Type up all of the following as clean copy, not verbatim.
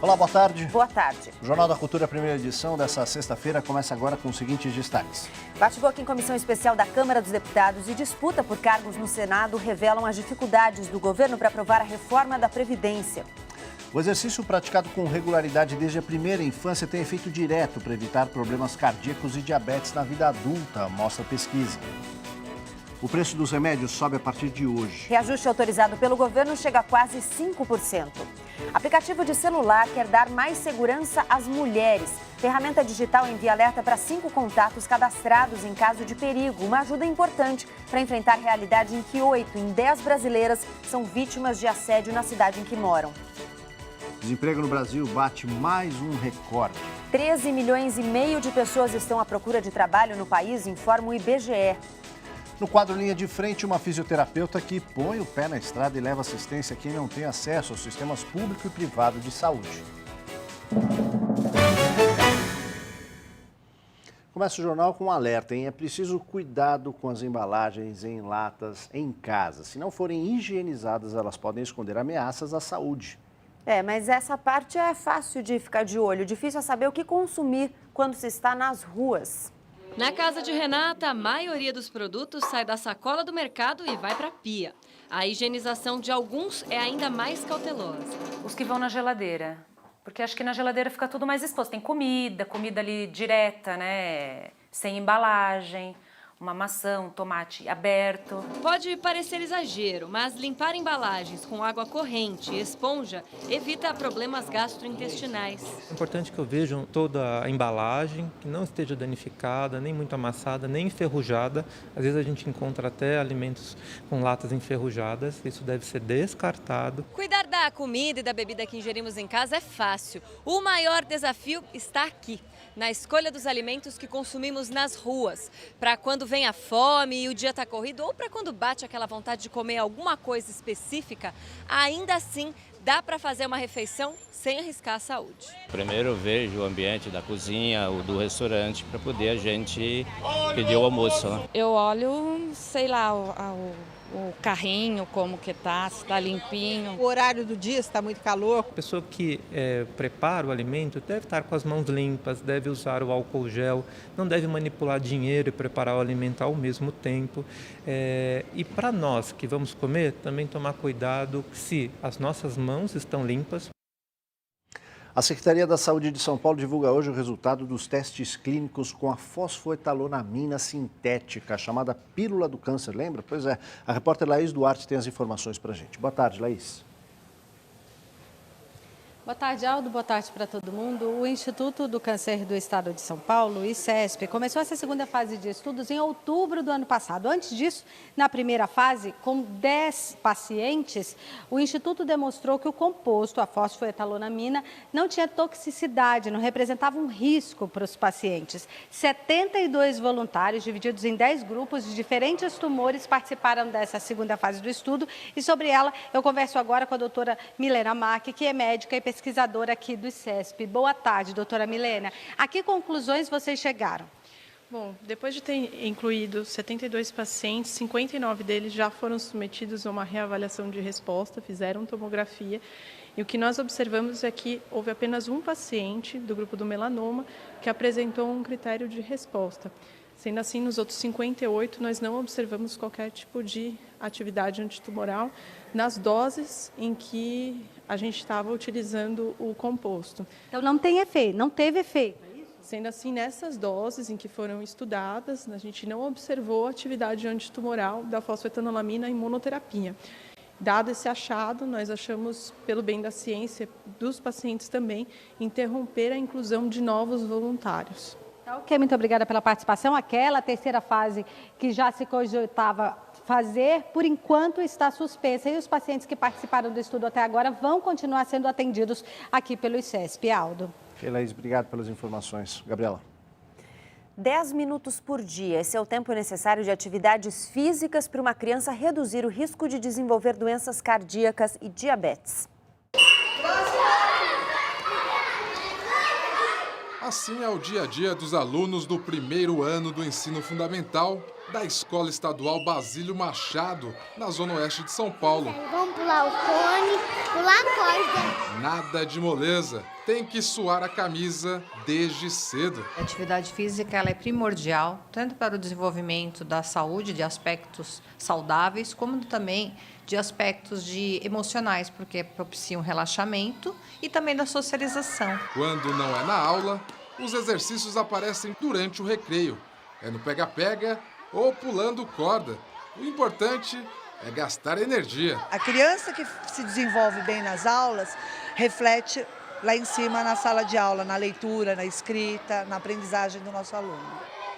Olá, boa tarde. Boa tarde. O Jornal da Cultura, primeira edição dessa sexta-feira, começa agora com os seguintes destaques. Bate-boca em comissão especial da Câmara dos Deputados e disputa por cargos no Senado revelam as dificuldades do governo para aprovar a reforma da Previdência. O exercício praticado com regularidade desde a primeira infância tem efeito direto para evitar problemas cardíacos e diabetes na vida adulta, mostra a pesquisa. O preço dos remédios sobe a partir de hoje. Reajuste autorizado pelo governo chega a quase 5%. Aplicativo de celular quer dar mais segurança às mulheres. Ferramenta digital envia alerta para 5 contatos cadastrados em caso de perigo. Uma ajuda importante para enfrentar a realidade em que 8 em 10 brasileiras são vítimas de assédio na cidade em que moram. Desemprego no Brasil bate mais um recorde. 13,5 milhões de pessoas estão à procura de trabalho no país, informa o IBGE. No quadro Linha de Frente, uma fisioterapeuta que põe o pé na estrada e leva assistência a quem não tem acesso aos sistemas público e privado de saúde. Começa o jornal com um alerta, hein? É preciso cuidado com as embalagens em latas em casa. Se não forem higienizadas, elas podem esconder ameaças à saúde. Mas essa parte é fácil de ficar de olho. Difícil é saber o que consumir quando se está nas ruas. Na casa de Renata, a maioria dos produtos sai da sacola do mercado e vai para a pia. A higienização de alguns é ainda mais cautelosa. Os que vão na geladeira, porque acho que na geladeira fica tudo mais exposto. Tem comida ali direta, né? Sem embalagem, uma maçã, um tomate aberto. Pode parecer exagero, mas limpar embalagens com água corrente e esponja evita problemas gastrointestinais. É importante que eu veja toda a embalagem, que não esteja danificada, nem muito amassada, nem enferrujada. Às vezes a gente encontra até alimentos com latas enferrujadas, isso deve ser descartado. Cuidar da comida e da bebida que ingerimos em casa é fácil. O maior desafio está aqui, na escolha dos alimentos que consumimos nas ruas, para quando vem a fome e o dia está corrido, ou para quando bate aquela vontade de comer alguma coisa específica, ainda assim dá para fazer uma refeição sem arriscar a saúde. Primeiro eu vejo o ambiente da cozinha, o do restaurante, para poder a gente pedir o almoço, né? Eu olho, sei lá, o carrinho, como que tá, se está limpinho. O horário do dia, se está muito calor. A pessoa que prepara o alimento deve estar com as mãos limpas, deve usar o álcool gel, não deve manipular dinheiro e preparar o alimento ao mesmo tempo. E para nós que vamos comer, também tomar cuidado se as nossas mãos estão limpas. A Secretaria da Saúde de São Paulo divulga hoje o resultado dos testes clínicos com a fosfoetalonamina sintética, chamada pílula do câncer, lembra? Pois é, a repórter Laís Duarte tem as informações para a gente. Boa tarde, Laís. Boa tarde, Aldo. Boa tarde para todo mundo. O Instituto do Câncer do Estado de São Paulo, o ICESP, começou essa segunda fase de estudos em outubro do ano passado. Antes disso, na primeira fase, com 10 pacientes, o Instituto demonstrou que o composto, a fosfoetalonamina, não tinha toxicidade, não representava um risco para os pacientes. 72 voluntários, divididos em 10 grupos de diferentes tumores, participaram dessa segunda fase do estudo. E sobre ela, eu converso agora com a doutora Milena Mack, que é médica e pesquisadora aqui do ICESP. Boa tarde, doutora Milena. A que conclusões vocês chegaram? Bom, depois de ter incluído 72 pacientes, 59 deles já foram submetidos a uma reavaliação de resposta, fizeram tomografia. E o que nós observamos é que houve apenas um paciente do grupo do melanoma que apresentou um critério de resposta. Sendo assim, nos outros 58, nós não observamos qualquer tipo de atividade antitumoral nas doses em que a gente estava utilizando o composto. Então não tem efeito, não teve efeito. Sendo assim, nessas doses em que foram estudadas, a gente não observou atividade antitumoral da fosfoetanolamina em monoterapia. Dado esse achado, nós achamos, pelo bem da ciência, dos pacientes também, interromper a inclusão de novos voluntários. Ok, muito obrigada pela participação. Aquela terceira fase que já se cogitava fazer, por enquanto está suspensa. E os pacientes que participaram do estudo até agora vão continuar sendo atendidos aqui pelo ICESP. Aldo. Laís, obrigado pelas informações. Gabriela. 10 minutos por dia. Esse é o tempo necessário de atividades físicas para uma criança reduzir o risco de desenvolver doenças cardíacas e diabetes. Assim é o dia a dia dos alunos do primeiro ano do ensino fundamental da Escola Estadual Basílio Machado, na Zona Oeste de São Paulo. Vamos pular o cone, pular a corda. Nada de moleza. tem que suar a camisa desde cedo. A atividade física ela é primordial, tanto para o desenvolvimento da saúde, de aspectos saudáveis, como também de aspectos emocionais, porque propicia um relaxamento e também da socialização. Quando não é na aula, os exercícios aparecem durante o recreio. É no pega-pega ou pulando corda. O importante é gastar energia. A criança que se desenvolve bem nas aulas reflete lá em cima na sala de aula, na leitura, na escrita, na aprendizagem do nosso aluno.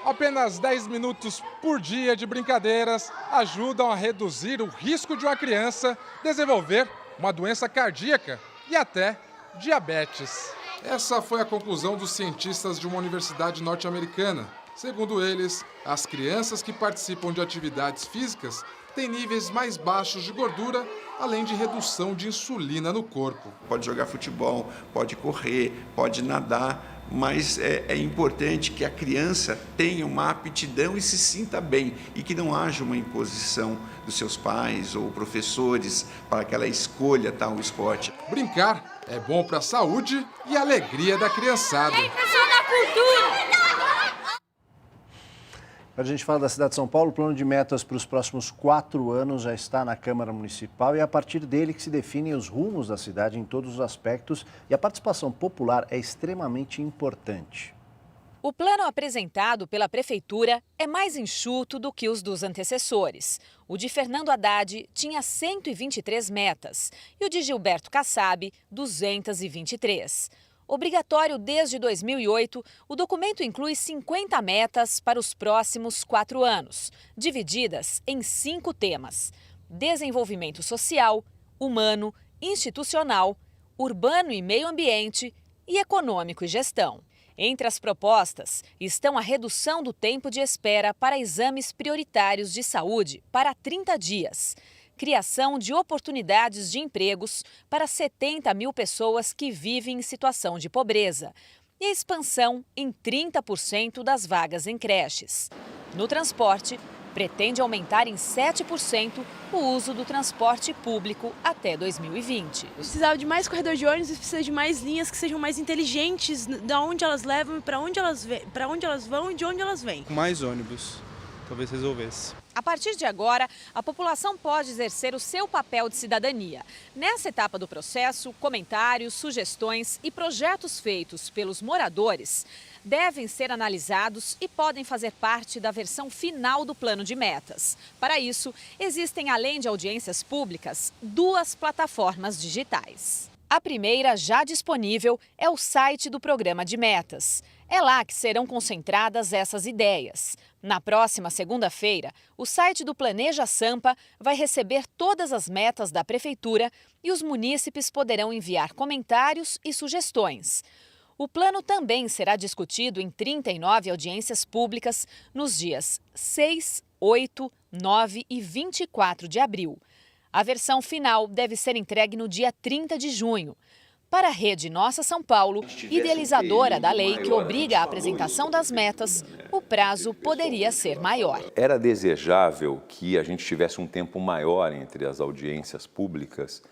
Apenas 10 minutos por dia de brincadeiras ajudam a reduzir o risco de uma criança desenvolver uma doença cardíaca e até diabetes. Essa foi a conclusão dos cientistas de uma universidade norte-americana. Segundo eles, as crianças que participam de atividades físicas têm níveis mais baixos de gordura, além de redução de insulina no corpo. Pode jogar futebol, pode correr, pode nadar, mas é importante que a criança tenha uma aptidão e se sinta bem e que não haja uma imposição dos seus pais ou professores para que ela escolha tal esporte. Brincar é bom para a saúde e a alegria da criançada. É impressão da cultura! Quando a gente fala da cidade de São Paulo, o plano de metas para os próximos 4 anos já está na Câmara Municipal e é a partir dele que se definem os rumos da cidade em todos os aspectos e a participação popular é extremamente importante. O plano apresentado pela Prefeitura é mais enxuto do que os dos antecessores. O de Fernando Haddad tinha 123 metas e o de Gilberto Kassab, 223. Obrigatório desde 2008, o documento inclui 50 metas para os próximos 4 anos, divididas em 5 temas: desenvolvimento social, humano, institucional, urbano e meio ambiente e econômico e gestão. Entre as propostas estão a redução do tempo de espera para exames prioritários de saúde para 30 dias, criação de oportunidades de empregos para 70 mil pessoas que vivem em situação de pobreza e a expansão em 30% das vagas em creches. No transporte, pretende aumentar em 7% o uso do transporte público até 2020. Precisava de mais corredor de ônibus e precisa de mais linhas que sejam mais inteligentes, de onde elas levam, para onde elas vão e de onde elas vêm. Mais ônibus, talvez resolvesse. A partir de agora, a população pode exercer o seu papel de cidadania. Nessa etapa do processo, comentários, sugestões e projetos feitos pelos moradores devem ser analisados e podem fazer parte da versão final do plano de metas. Para isso, existem, além de audiências públicas, 2 plataformas digitais. A primeira, já disponível, é o site do Programa de Metas. É lá que serão concentradas essas ideias. Na próxima segunda-feira, o site do Planeja Sampa vai receber todas as metas da Prefeitura e os munícipes poderão enviar comentários e sugestões. O plano também será discutido em 39 audiências públicas nos dias 6, 8, 9 e 24 de abril. A versão final deve ser entregue no dia 30 de junho. Para a Rede Nossa São Paulo, idealizadora da lei que obriga a apresentação das metas, o prazo poderia ser maior. Era desejável que a gente tivesse um tempo maior entre as audiências públicas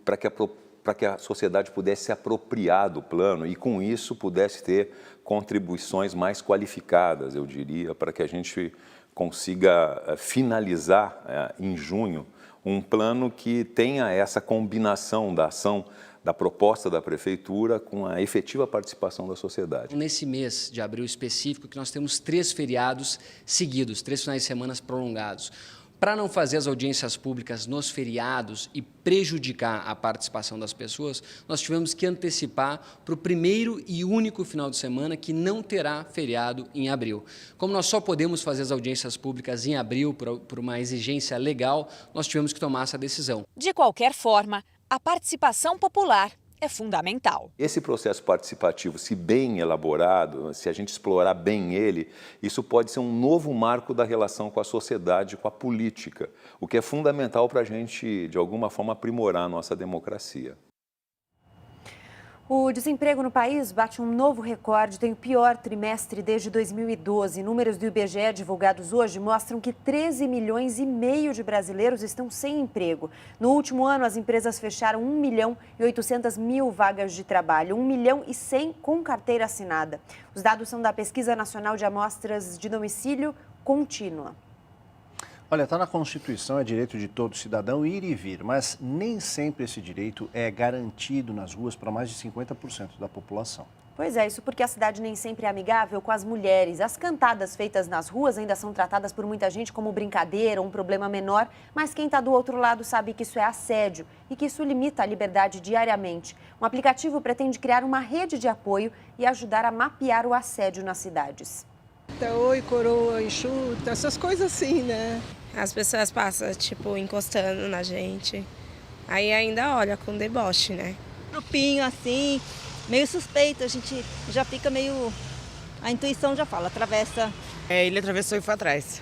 para que a sociedade pudesse se apropriar do plano e, com isso, pudesse ter contribuições mais qualificadas, eu diria, para que a gente consiga finalizar em junho um plano que tenha essa combinação da ação da proposta da Prefeitura com a efetiva participação da sociedade. Nesse mês de abril específico, que nós temos 3 feriados seguidos, 3 finais de semana prolongados. Para não fazer as audiências públicas nos feriados e prejudicar a participação das pessoas, nós tivemos que antecipar para o primeiro e único final de semana que não terá feriado em abril. Como nós só podemos fazer as audiências públicas em abril por uma exigência legal, nós tivemos que tomar essa decisão. De qualquer forma, a participação popular é fundamental. Esse processo participativo, se bem elaborado, se a gente explorar bem ele, isso pode ser um novo marco da relação com a sociedade, com a política, o que é fundamental para a gente, de alguma forma, aprimorar a nossa democracia. O desemprego no país bate um novo recorde, tem o pior trimestre desde 2012. Números do IBGE divulgados hoje mostram que 13 milhões e meio de brasileiros estão sem emprego. No último ano, as empresas fecharam 1 milhão e 800 mil vagas de trabalho, 1 milhão e 100 com carteira assinada. Os dados são da Pesquisa Nacional de Amostras de Domicílio Contínua. Olha, está na Constituição, é direito de todo cidadão ir e vir, mas nem sempre esse direito é garantido nas ruas para mais de 50% da população. Pois é, isso porque a cidade nem sempre é amigável com as mulheres. As cantadas feitas nas ruas ainda são tratadas por muita gente como brincadeira ou um problema menor, mas quem está do outro lado sabe que isso é assédio e que isso limita a liberdade diariamente. Um aplicativo pretende criar uma rede de apoio e ajudar a mapear o assédio nas cidades. Oi, coroa, enxuta, essas coisas assim, né? As pessoas passam, tipo, encostando na gente. Aí ainda olha com deboche, né? Grupinho assim, meio suspeito, a gente já fica meio... A intuição já fala, atravessa. Ele atravessou e foi atrás.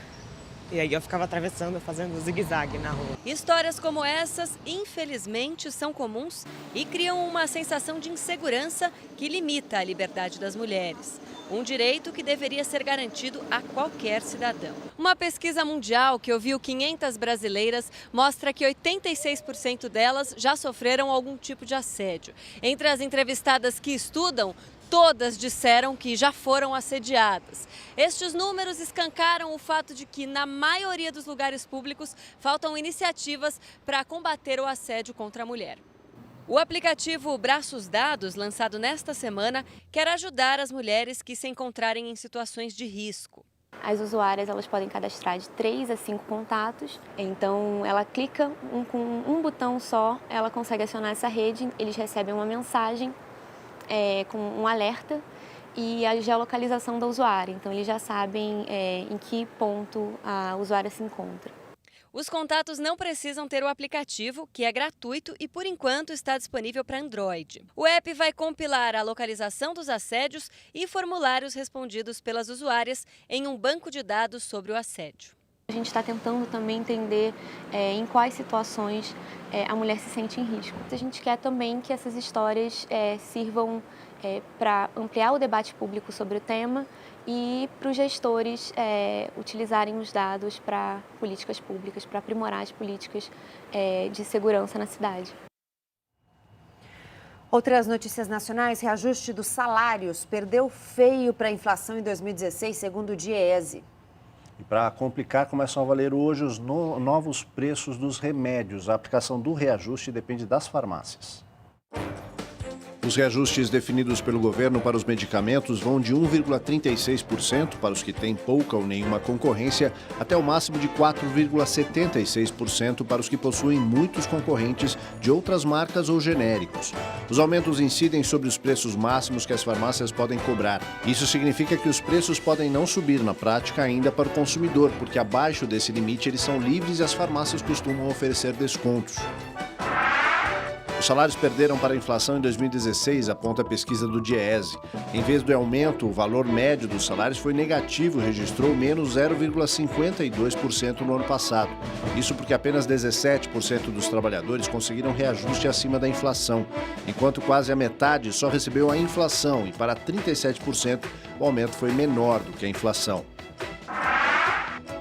E aí eu ficava atravessando, fazendo zigue-zague na rua. Histórias como essas, infelizmente, são comuns e criam uma sensação de insegurança que limita a liberdade das mulheres. Um direito que deveria ser garantido a qualquer cidadão. Uma pesquisa mundial que ouviu 500 brasileiras mostra que 86% delas já sofreram algum tipo de assédio. Entre as entrevistadas que estudam, todas disseram que já foram assediadas. Estes números escancaram o fato de que, na maioria dos lugares públicos, faltam iniciativas para combater o assédio contra a mulher. O aplicativo Braços Dados, lançado nesta semana, quer ajudar as mulheres que se encontrarem em situações de risco. As usuárias elas podem cadastrar de 3 a 5 contatos, então ela clica com um botão só, ela consegue acionar essa rede, eles recebem uma mensagem com um alerta e a geolocalização da usuária, então eles já sabem em que ponto a usuária se encontra. Os contatos não precisam ter o aplicativo, que é gratuito e, por enquanto, está disponível para Android. O app vai compilar a localização dos assédios e formulários respondidos pelas usuárias em um banco de dados sobre o assédio. A gente está tentando também entender em quais situações a mulher se sente em risco. A gente quer também que essas histórias sirvam para ampliar o debate público sobre o tema e para os gestores utilizarem os dados para políticas públicas, para aprimorar as políticas de segurança na cidade. Outras notícias nacionais, reajuste dos salários perdeu feio para a inflação em 2016, segundo o DIEESE. E para complicar, começam a valer hoje os novos preços dos remédios. A aplicação do reajuste depende das farmácias. Os reajustes definidos pelo governo para os medicamentos vão de 1,36% para os que têm pouca ou nenhuma concorrência, até o máximo de 4,76% para os que possuem muitos concorrentes de outras marcas ou genéricos. Os aumentos incidem sobre os preços máximos que as farmácias podem cobrar. Isso significa que os preços podem não subir na prática ainda para o consumidor, porque abaixo desse limite eles são livres e as farmácias costumam oferecer descontos. Os salários perderam para a inflação em 2016, aponta a pesquisa do DIEESE. Em vez do aumento, o valor médio dos salários foi negativo e registrou menos 0,52% no ano passado. Isso porque apenas 17% dos trabalhadores conseguiram reajuste acima da inflação, enquanto quase a metade só recebeu a inflação e para 37% o aumento foi menor do que a inflação.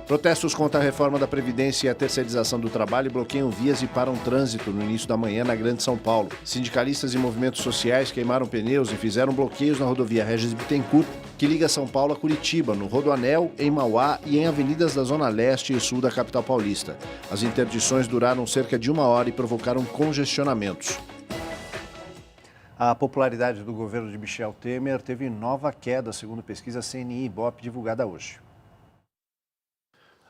Protestos contra a reforma da Previdência e a terceirização do trabalho bloqueiam vias e param trânsito no início da manhã na Grande São Paulo. Sindicalistas e movimentos sociais queimaram pneus e fizeram bloqueios na rodovia Regis Bittencourt, que liga São Paulo a Curitiba, no Rodoanel, em Mauá e em avenidas da Zona Leste e Sul da capital paulista. As interdições duraram cerca de 1 hora e provocaram congestionamentos. A popularidade do governo de Michel Temer teve nova queda, segundo pesquisa CNI-Ibope divulgada hoje.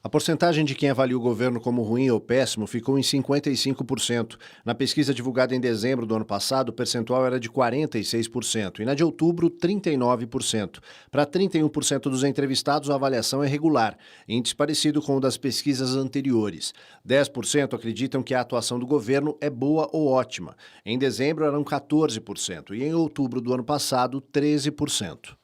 A porcentagem de quem avalia o governo como ruim ou péssimo ficou em 55%. Na pesquisa divulgada em dezembro do ano passado, o percentual era de 46% e na de outubro, 39%. Para 31% dos entrevistados, a avaliação é regular, índice parecido com o das pesquisas anteriores. 10% acreditam que a atuação do governo é boa ou ótima. Em dezembro eram 14% e em outubro do ano passado, 13%.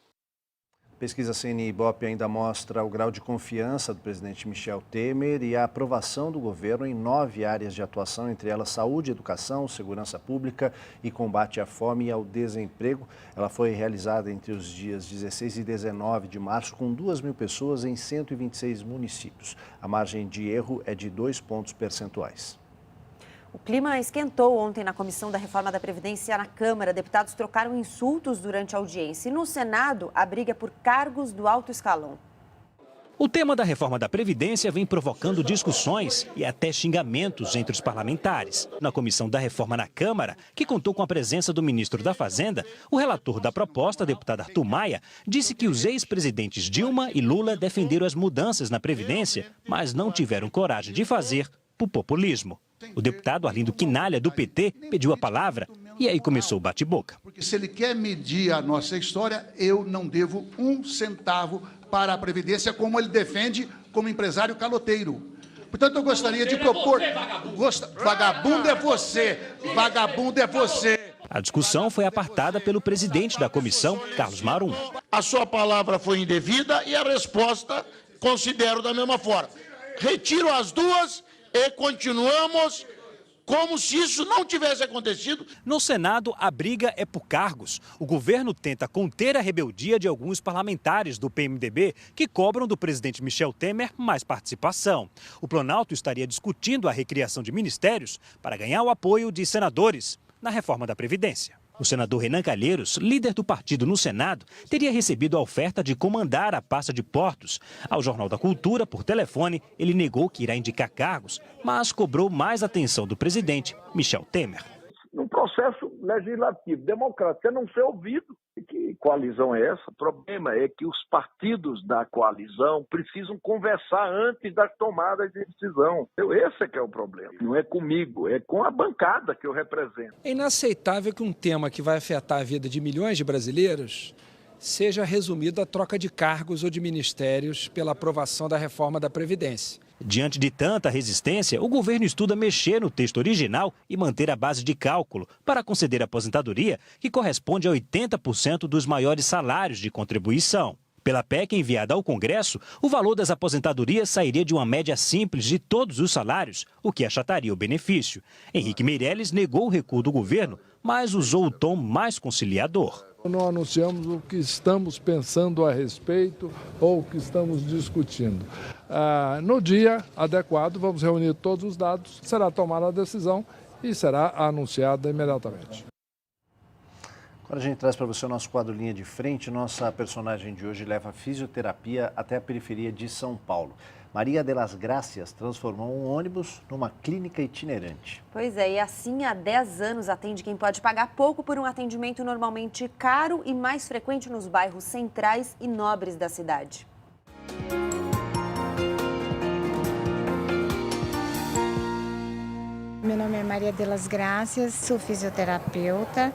Pesquisa CNI-Ibope ainda mostra o grau de confiança do presidente Michel Temer e a aprovação do governo em 9 áreas de atuação, entre elas saúde, educação, segurança pública e combate à fome e ao desemprego. Ela foi realizada entre os dias 16 e 19 de março com 2.000 pessoas em 126 municípios. A margem de erro é de 2 pontos percentuais. O clima esquentou ontem na Comissão da Reforma da Previdência na Câmara. Deputados trocaram insultos durante a audiência. E no Senado, a briga é por cargos do alto escalão. O tema da reforma da Previdência vem provocando discussões e até xingamentos entre os parlamentares. Na Comissão da Reforma na Câmara, que contou com a presença do ministro da Fazenda, o relator da proposta, deputado Arthur Maia, disse que os ex-presidentes Dilma e Lula defenderam as mudanças na Previdência, mas não tiveram coragem de fazer por populismo. O deputado Arlindo Quinalha, do PT, pediu a palavra e aí começou o bate-boca. Porque se ele quer medir a nossa história, eu não devo 1 centavo para a Previdência, como ele defende como empresário caloteiro. Portanto, eu gostaria de propor... Vagabundo é você! Vagabundo é você! A discussão foi apartada pelo presidente da comissão, Carlos Marum. A sua palavra foi indevida e a resposta considero da mesma forma. Retiro as duas e continuamos como se isso não tivesse acontecido. No Senado, a briga é por cargos. O governo tenta conter a rebeldia de alguns parlamentares do PMDB que cobram do presidente Michel Temer mais participação. O Planalto estaria discutindo a recriação de ministérios para ganhar o apoio de senadores na reforma da Previdência. O senador Renan Calheiros, líder do partido no Senado, teria recebido a oferta de comandar a pasta de portos. Ao Jornal da Cultura, por telefone, ele negou que irá indicar cargos, mas cobrou mais atenção do presidente Michel Temer. Num processo legislativo democrático, é não ser ouvido. Que coalizão é essa? O problema é que os partidos da coalizão precisam conversar antes das tomadas de decisão. Esse é que é o problema. Não é comigo, é com a bancada que eu represento. É inaceitável que um tema que vai afetar a vida de milhões de brasileiros seja resumido à troca de cargos ou de ministérios pela aprovação da reforma da Previdência. Diante de tanta resistência, o governo estuda mexer no texto original e manter a base de cálculo para conceder aposentadoria, que corresponde a 80% dos maiores salários de contribuição. Pela PEC enviada ao Congresso, o valor das aposentadorias sairia de uma média simples de todos os salários, o que achataria o benefício. Henrique Meirelles negou o recuo do governo, mas usou o tom mais conciliador. Não anunciamos o que estamos pensando a respeito ou o que estamos discutindo. No dia adequado, vamos reunir todos os dados, será tomada a decisão e será anunciada imediatamente. Agora a gente traz para você o nosso quadro Linha de Frente. Nossa personagem de hoje leva fisioterapia até a periferia de São Paulo. Maria de las Gracias transformou um ônibus numa clínica itinerante. Pois é, e assim há 10 anos atende quem pode pagar pouco por um atendimento normalmente caro e mais frequente nos bairros centrais e nobres da cidade. Meu nome é Maria de las Gracias, sou fisioterapeuta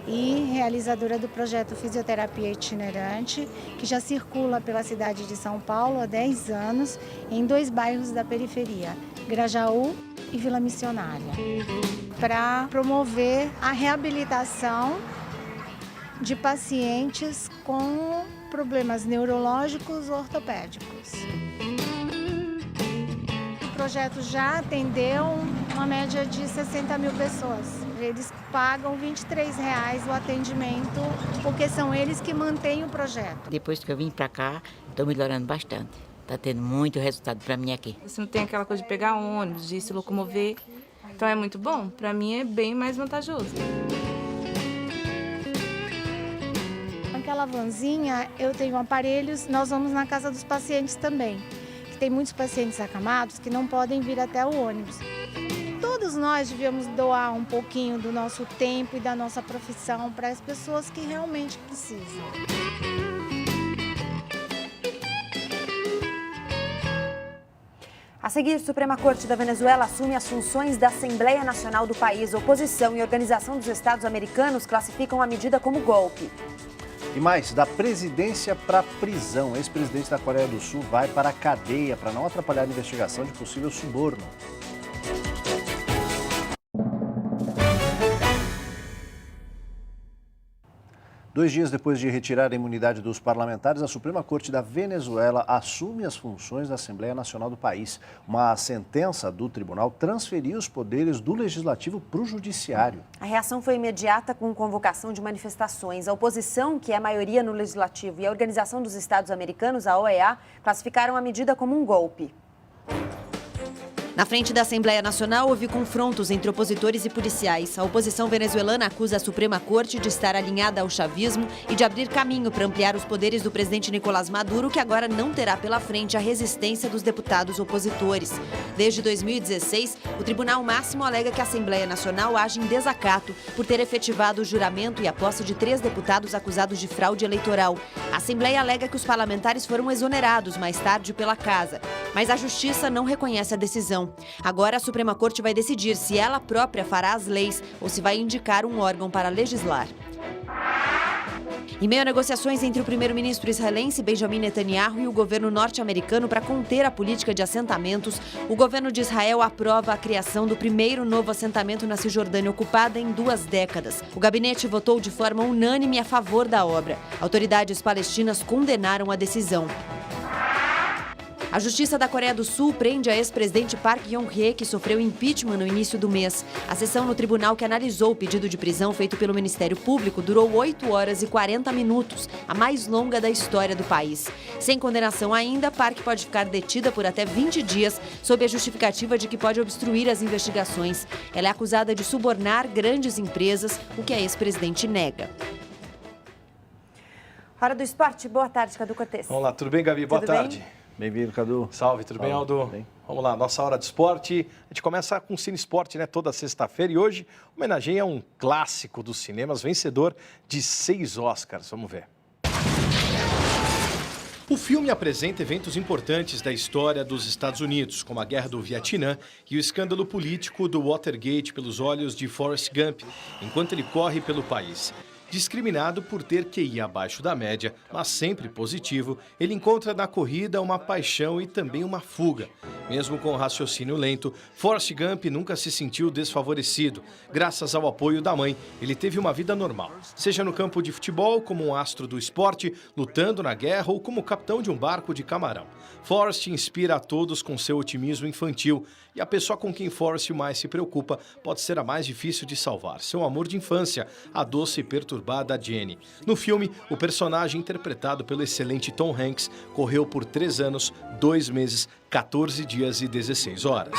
e realizadora do projeto Fisioterapia Itinerante, que já circula pela cidade de São Paulo há 10 anos, em 2 bairros da periferia, Grajaú e Vila Missionária, para promover a reabilitação de pacientes com problemas neurológicos ou ortopédicos. O projeto já atendeu uma média de 60 mil pessoas. Eles pagam R$ 23,00 o atendimento, porque são eles que mantêm o projeto. Depois que eu vim para cá, estou melhorando bastante. Está tendo muito resultado para mim aqui. Você não tem aquela coisa de pegar ônibus, de se locomover. Então é muito bom. Para mim é bem mais vantajoso. Naquela vanzinha eu tenho aparelhos, nós vamos na casa dos pacientes também. Que tem muitos pacientes acamados que não podem vir até o ônibus. Todos nós devíamos doar um pouquinho do nosso tempo e da nossa profissão para as pessoas que realmente precisam. A seguir, Suprema Corte da Venezuela assume as funções da Assembleia Nacional do país. Oposição e Organização dos Estados Americanos classificam a medida como golpe. E mais, da presidência para a prisão. Ex-presidente da Coreia do Sul vai para a cadeia para não atrapalhar a investigação de possível suborno. 2 dias depois de retirar a imunidade dos parlamentares, a Suprema Corte da Venezuela assume as funções da Assembleia Nacional do país. Uma sentença do tribunal transferiu os poderes do Legislativo para o Judiciário. A reação foi imediata com convocação de manifestações. A oposição, que é a maioria no Legislativo, e a Organização dos Estados Americanos, a OEA, classificaram a medida como um golpe. Na frente da Assembleia Nacional, houve confrontos entre opositores e policiais. A oposição venezuelana acusa a Suprema Corte de estar alinhada ao chavismo e de abrir caminho para ampliar os poderes do presidente Nicolás Maduro, que agora não terá pela frente a resistência dos deputados opositores. Desde 2016, o Tribunal Máximo alega que a Assembleia Nacional age em desacato por ter efetivado o juramento e a posse de 3 deputados acusados de fraude eleitoral. A Assembleia alega que os parlamentares foram exonerados mais tarde pela Casa, mas a Justiça não reconhece a decisão. Agora a Suprema Corte vai decidir se ela própria fará as leis ou se vai indicar um órgão para legislar. Em meio a negociações entre o primeiro-ministro israelense Benjamin Netanyahu e o governo norte-americano para conter a política de assentamentos, o governo de Israel aprova a criação do primeiro novo assentamento na Cisjordânia ocupada em 2 décadas. O gabinete votou de forma unânime a favor da obra. Autoridades palestinas condenaram a decisão. A Justiça da Coreia do Sul prende a ex-presidente Park Geun-hye, que sofreu impeachment no início do mês. A sessão no tribunal que analisou o pedido de prisão feito pelo Ministério Público durou 8 horas e 40 minutos, a mais longa da história do país. Sem condenação ainda, Park pode ficar detida por até 20 dias, sob a justificativa de que pode obstruir as investigações. Ela é acusada de subornar grandes empresas, o que a ex-presidente nega. Hora do esporte. Boa tarde, Cadu Cortez. Vamos lá, tudo bem, Gabi? Boa tarde. Bem-vindo, Cadu. Salve, tudo bem, Aldo? Bem. Vamos lá, nossa hora de esporte. A gente começa com o Cine Esporte, né? Toda sexta-feira. E hoje homenageia um clássico dos cinemas, vencedor de 6 Oscars. Vamos ver. O filme apresenta eventos importantes da história dos Estados Unidos, como a Guerra do Vietnã e o escândalo político do Watergate pelos olhos de Forrest Gump, enquanto ele corre pelo país. Discriminado por ter QI abaixo da média, mas sempre positivo, ele encontra na corrida uma paixão e também uma fuga. Mesmo com o raciocínio lento, Forrest Gump nunca se sentiu desfavorecido. Graças ao apoio da mãe, ele teve uma vida normal. Seja no campo de futebol, como um astro do esporte, lutando na guerra ou como capitão de um barco de camarão. Forrest inspira a todos com seu otimismo infantil. E a pessoa com quem Forrest mais se preocupa pode ser a mais difícil de salvar. Seu amor de infância, a doce e perturbada Jenny. No filme, o personagem interpretado pelo excelente Tom Hanks correu por 3 anos, 2 meses, 14 dias e 16 horas.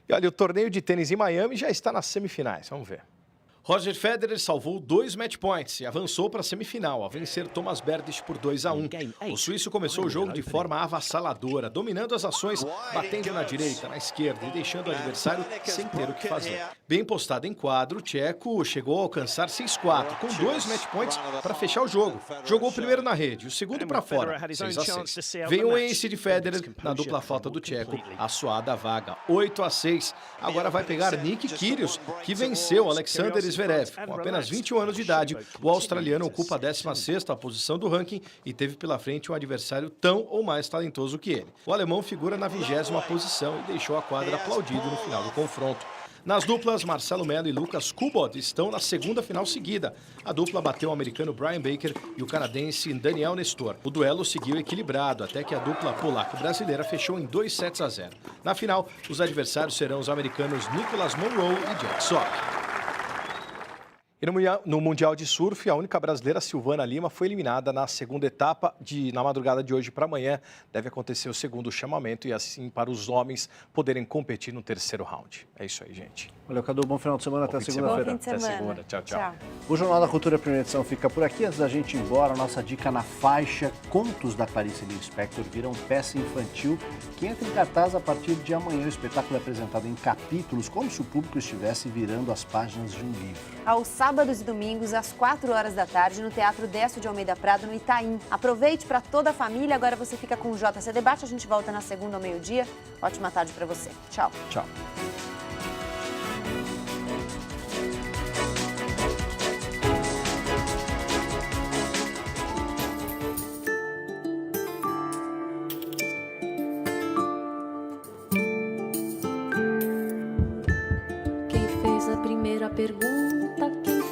E olha, o torneio de tênis em Miami já está nas semifinais. Vamos ver. Roger Federer salvou 2 match points e avançou para a semifinal, ao vencer Thomas Berdych por 2-1. O suíço começou o jogo de forma avassaladora, dominando as ações, batendo na direita, na esquerda e deixando o adversário sem ter o que fazer. Bem postado em quadro, o tcheco chegou a alcançar 6-4, com 2 match points para fechar o jogo. Jogou o primeiro na rede, o segundo para fora, 6-6. Veio o ace de Federer na dupla falta do tcheco, a suada vaga, 8-6. Agora vai pegar Nick Kyrgios, que venceu Alexander Zverev. Com apenas 21 anos de idade, o australiano ocupa a 16ª posição do ranking e teve pela frente um adversário tão ou mais talentoso que ele. O alemão figura na 20ª posição e deixou a quadra aplaudido no final do confronto. Nas duplas, Marcelo Melo e Lucas Kubot estão na 2ª final seguida. A dupla bateu o americano Brian Baker e o canadense Daniel Nestor. O duelo seguiu equilibrado, até que a dupla polaco-brasileira fechou em 2-0. Na final, os adversários serão os americanos Nicholas Monroe e Jack Sock. E no Mundial de Surf, a única brasileira, Silvana Lima, foi eliminada na 2ª etapa. Na madrugada de hoje para amanhã, deve acontecer o 2º chamamento e assim para os homens poderem competir no 3º round. É isso aí, gente. Valeu, Cadu. Bom final de semana. Até segunda-feira. Até segunda. Tchau, tchau. O Jornal da Cultura Primeira Edição fica por aqui. Antes da gente ir embora, nossa dica na faixa. Contos da Clarice Lispector viram peça infantil que entra em cartaz a partir de amanhã. O espetáculo é apresentado em capítulos, como se o público estivesse virando as páginas de um livro. Aos sábados e domingos, às 4 horas da tarde, no Teatro Décio de Almeida Prado, no Itaim. Aproveite para toda a família. Agora você fica com o JC Debate. A gente volta na segunda ao meio-dia. Ótima tarde para você. Tchau. Tchau. pergunta.